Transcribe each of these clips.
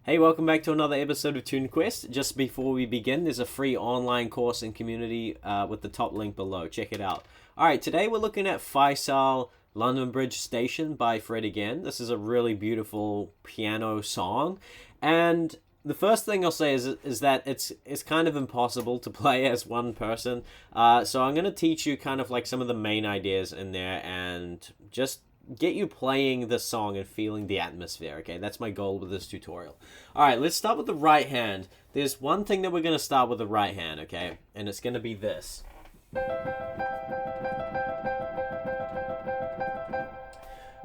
Hey, welcome back to another episode of Tune Quest. Just before we begin, there's a free online course and community with the top link below. Check it out. Alright, today we're looking at Faisal London Bridge Station by Fred again. This is a really beautiful piano song. And the first thing I'll say is that it's kind of impossible to play as one person. So I'm going to teach you kind of like some of the main ideas in there and just get you playing the song and feeling the atmosphere, okay? That's my goal with this tutorial. Alright, let's start with the right hand. There's one thing that we're going to start with the right hand, okay? And it's going to be this.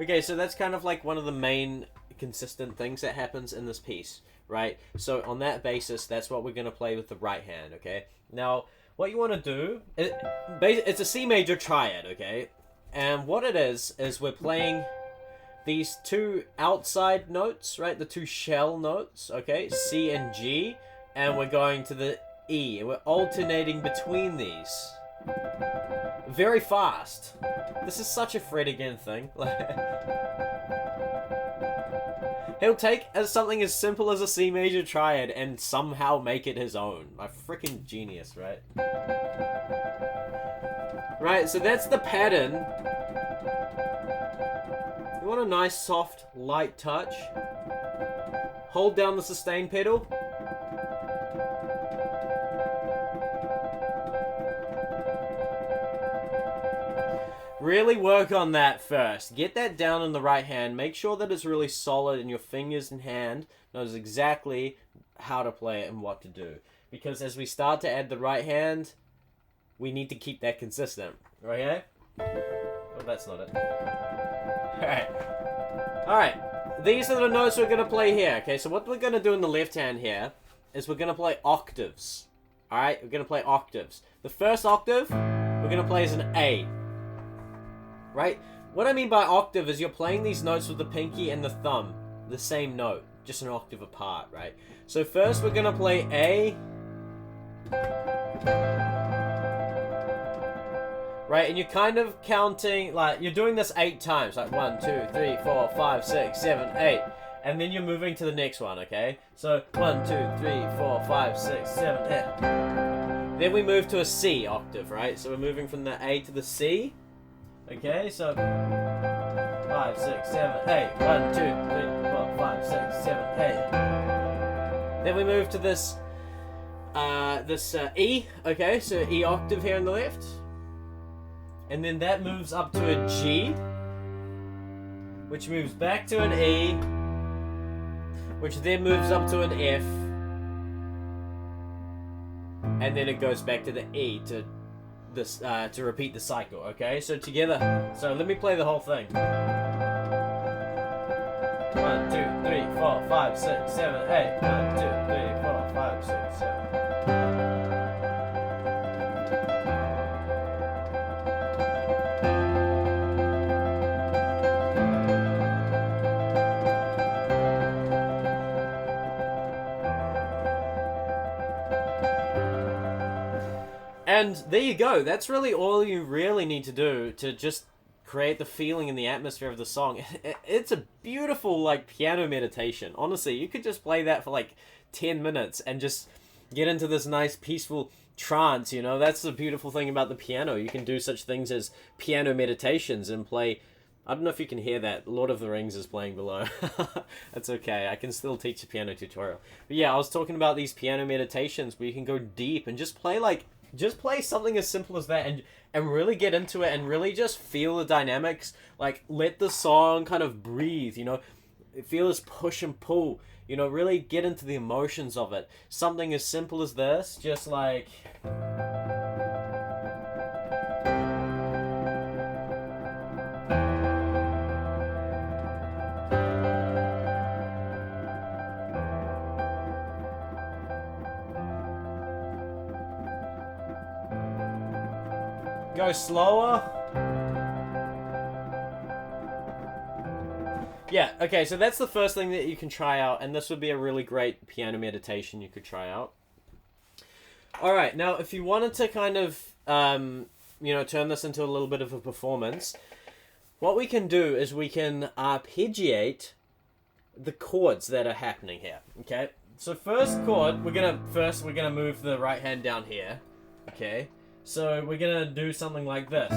Okay, so that's kind of like one of the main consistent things that happens in this piece, right? So on that basis, that's what we're going to play with the right hand, okay? Now, what you want to do, it's a C major triad, okay? And what it is we're playing these two outside notes, right? The two shell notes, okay? C and G, and we're going to the E, and we're alternating between these. Very fast. This is such a Fred again thing. He'll take something as simple as a C major triad and somehow make it his own. A freaking genius, right? Right, so that's the pattern. You want a nice, soft, light touch. Hold down the sustain pedal. Really work on that first. Get that down in the right hand. Make sure that it's really solid and your fingers and hand knows exactly how to play it and what to do. Because as we start to add the right hand, we need to keep that consistent, okay? Oh, that's not it. Alright. These are the notes we're going to play here, okay? So what we're going to do in the left hand here is we're going to play octaves. Alright? We're going to play octaves. The first octave, we're going to play as an A. Right? What I mean by octave is you're playing these notes with the pinky and the thumb. The same note, just an octave apart, right? So first we're going to play A. Right, and you're kind of counting, like, you're doing this 8 times. Like 1, 2, 3, 4, 5, 6, 7, 8. And then you're moving to the next one, okay? So 1, 2, 3, 4, 5, 6, 7, 8. Then we move to a C octave, right? So we're moving from the A to the C. Okay, so 5, 6, 7, 8. 1, 2, 3, 4, 5, 6, 7, 8. Then we move to this E, okay? So E octave here on the left. And then that moves up to a G, which moves back to an E, which then moves up to an F, and then it goes back to the E to this to repeat the cycle. Okay, so together. So let me play the whole thing. 1, 2, 3, 4, 5, 6, 7, 8. 1, 2, 3, 4, 5, 6, 7. And there you go. That's really all you really need to do to just create the feeling and the atmosphere of the song. It's a beautiful, like, piano meditation. Honestly, you could just play that for, like, 10 minutes and just get into this nice, peaceful trance, you know? That's the beautiful thing about the piano. You can do such things as piano meditations and play... I don't know if you can hear that. Lord of the Rings is playing below. That's okay. I can still teach a piano tutorial. But yeah, I was talking about these piano meditations where you can go deep and just play, like... Just play something as simple as that and really get into it and really just feel the dynamics. Like, let the song kind of breathe, you know. Feel this push and pull. You know, really get into the emotions of it. Something as simple as this, just like... Go slower. Yeah, okay, so that's the first thing that you can try out, and this would be a really great piano meditation you could try out. Alright, now if you wanted to kind of, you know, turn this into a little bit of a performance, what we can do is we can arpeggiate the chords that are happening here. Okay, so first chord, we're gonna move the right hand down here. Okay, so we're gonna do something like this.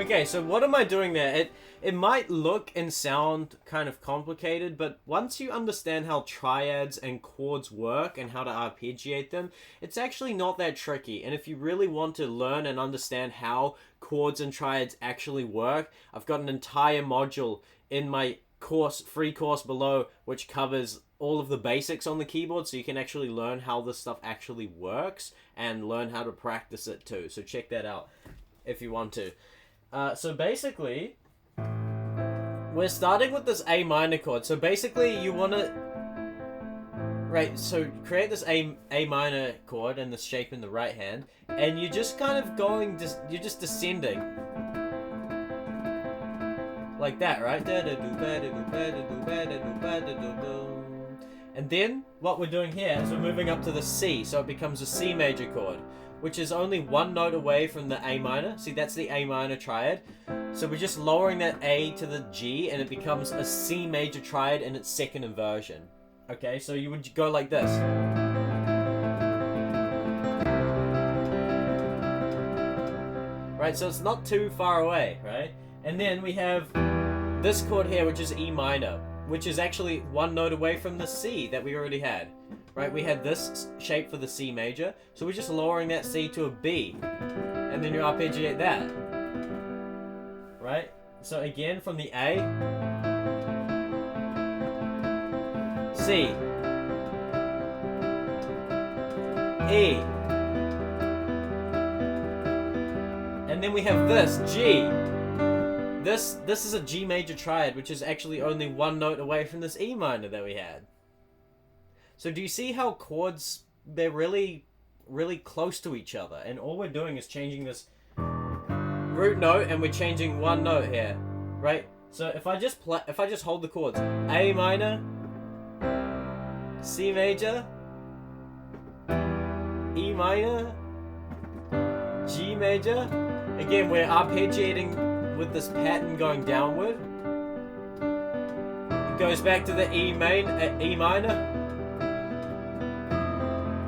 Okay, so what am I doing there? It might look and sound kind of complicated, but once you understand how triads and chords work and how to arpeggiate them, it's actually not that tricky. And if you really want to learn and understand how chords and triads actually work, I've got an entire module in my free course below, which covers all of the basics on the keyboard, so you can actually learn how this stuff actually works and learn how to practice it too. So check that out if you want to. So basically, we're starting with this A minor chord. So basically, you want to... Right, so create this A minor chord in this shape in the right hand, and you're just kind of going... You're just descending. Like that, right? And then, what we're doing here is we're moving up to the C, so it becomes a C major chord, which is only one note away from the A minor. See, that's the A minor triad. So we're just lowering that A to the G, and it becomes a C major triad in its second inversion. Okay, so you would go like this. Right, so it's not too far away, right? And then we have this chord here, which is E minor, which is actually one note away from the C that we already had. Right, we had this shape for the C major, so we're just lowering that C to a B, and then you arpeggiate that. Right, so again from the A, C, E, and then we have this G. This is a G major triad, which is actually only one note away from this E minor that we had. So do you see how chords, they're really, really close to each other, and all we're doing is changing this root note, and we're changing one note here, right? So if I just hold the chords, A minor, C major, E minor, G major. Again, we're arpeggiating with this pattern going downward. It goes back to the E minor.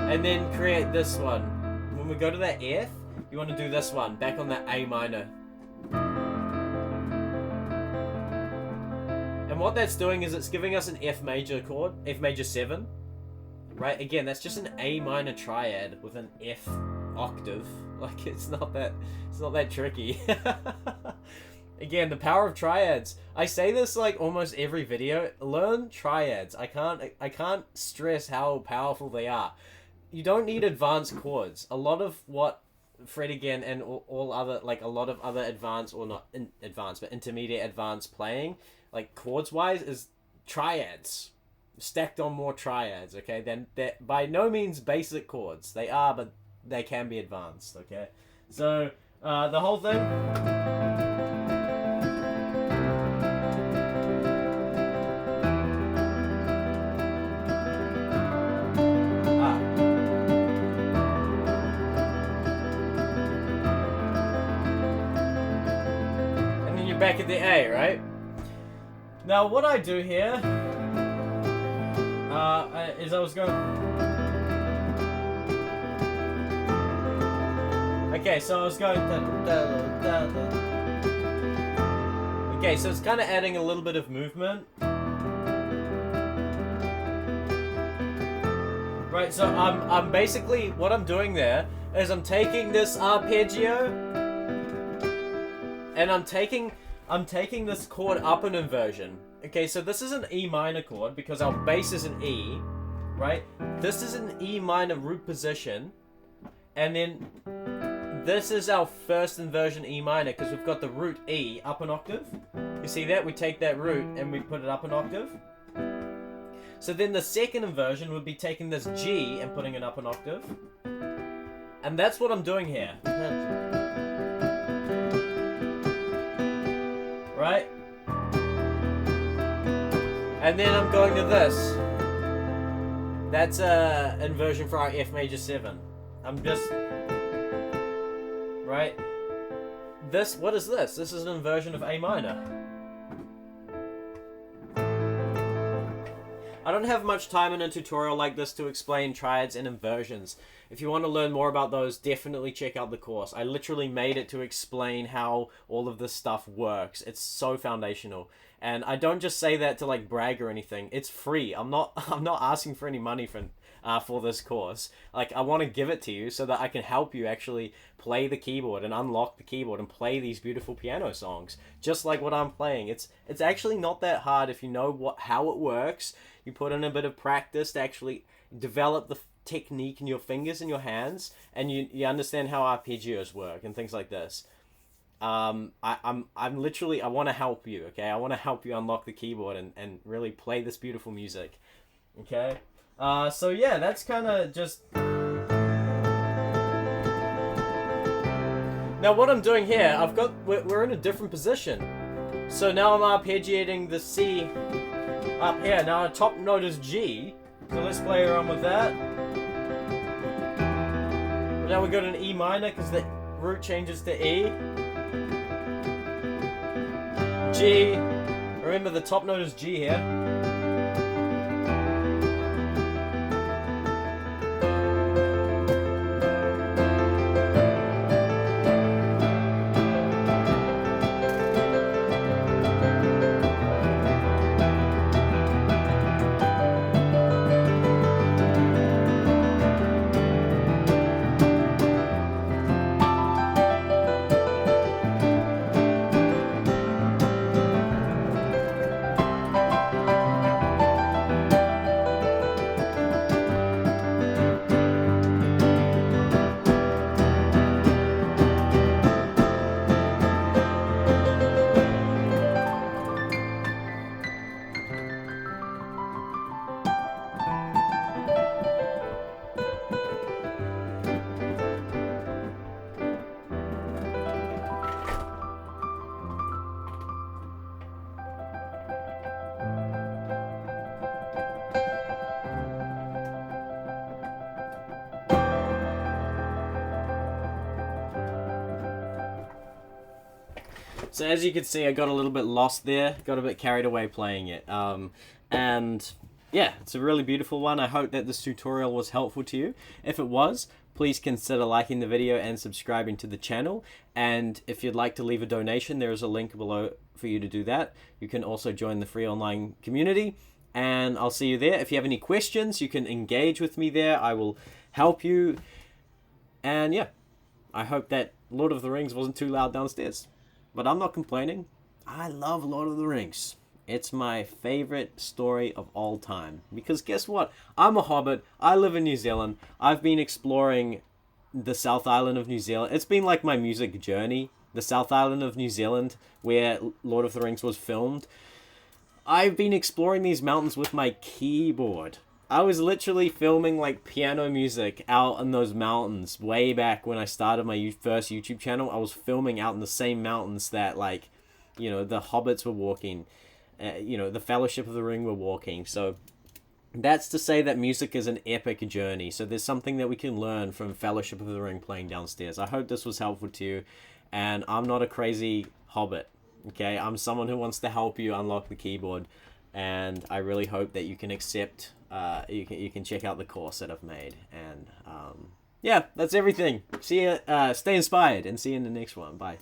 And then create this one. When we go to that F, you want to do this one, back on that A minor. And what that's doing is it's giving us an F major chord, F major 7. Right, again, that's just an A minor triad with an F octave. Like, it's not that tricky. Again, the power of triads. I say this like almost every video. Learn triads. I can't stress how powerful they are. You don't need advanced chords. A lot of what Fred again and all other, like a lot of other advanced, or not advanced, but intermediate advanced playing, like chords wise, is triads. Stacked on more triads, okay? Then they're by no means basic chords. They are, but they can be advanced, okay? So, the whole thing... back at the A, right? Now what I do here is I was going... Okay, so I was going... Okay, so it's kind of adding a little bit of movement. Right, so I'm basically... What I'm doing there is I'm taking this arpeggio and I'm taking this chord up an inversion. Okay, so this is an E minor chord because our bass is an E, right? This is an E minor root position, and then this is our first inversion E minor because we've got the root E up an octave. You see that? We take that root and we put it up an octave. So then the second inversion would be taking this G and putting it up an octave. And that's what I'm doing here. Right? And then I'm going to this. That's a inversion for our F major 7. I'm just... Right? This, what is this? This is an inversion of A minor. I don't have much time in a tutorial like this to explain triads and inversions. If you want to learn more about those, definitely check out the course. I literally made it to explain how all of this stuff works. It's so foundational. And I don't just say that to like brag or anything. It's free. I'm not asking for any money for this course. Like, I want to give it to you so that I can help you actually play the keyboard and unlock the keyboard and play these beautiful piano songs, just like what I'm playing. It's actually not that hard if you know how it works. You put in a bit of practice to actually develop the technique in your fingers and your hands, and you understand how arpeggios work and things like this. I'm literally, I want to help you, okay? I want to help you unlock the keyboard and really play this beautiful music, okay? So yeah, that's kind of just... Now what I'm doing here, we're in a different position. So now I'm arpeggiating the C up here. Now our top note is G, so let's play around with that. Now we got an E minor because the root changes to E. G. Remember the top note is G here. So as you can see, I got a little bit lost there, got a bit carried away playing it. And yeah, it's a really beautiful one. I hope that this tutorial was helpful to you. If it was, please consider liking the video and subscribing to the channel. And if you'd like to leave a donation, there is a link below for you to do that. You can also join the free online community, and I'll see you there. If you have any questions, you can engage with me there. I will help you. And yeah, I hope that Lord of the Rings wasn't too loud downstairs. But I'm not complaining. I love Lord of the Rings. It's my favorite story of all time. Because guess what? I'm a hobbit. I live in New Zealand. I've been exploring the South Island of New Zealand. It's been like my music journey. The South Island of New Zealand, where Lord of the Rings was filmed. I've been exploring these mountains with my keyboard. I was literally filming like piano music out in those mountains way back when I started my first YouTube channel. I was filming out in the same mountains that, like, you know, the hobbits were walking, you know, the Fellowship of the Ring were walking. So that's to say that music is an epic journey. So there's something that we can learn from Fellowship of the Ring playing downstairs. I hope this was helpful to you. And I'm not a crazy hobbit, okay? I'm someone who wants to help you unlock the keyboard. And I really hope that you can accept, you can check out the course that I've made. And yeah, that's everything. See you, stay inspired, and see you in the next one. Bye.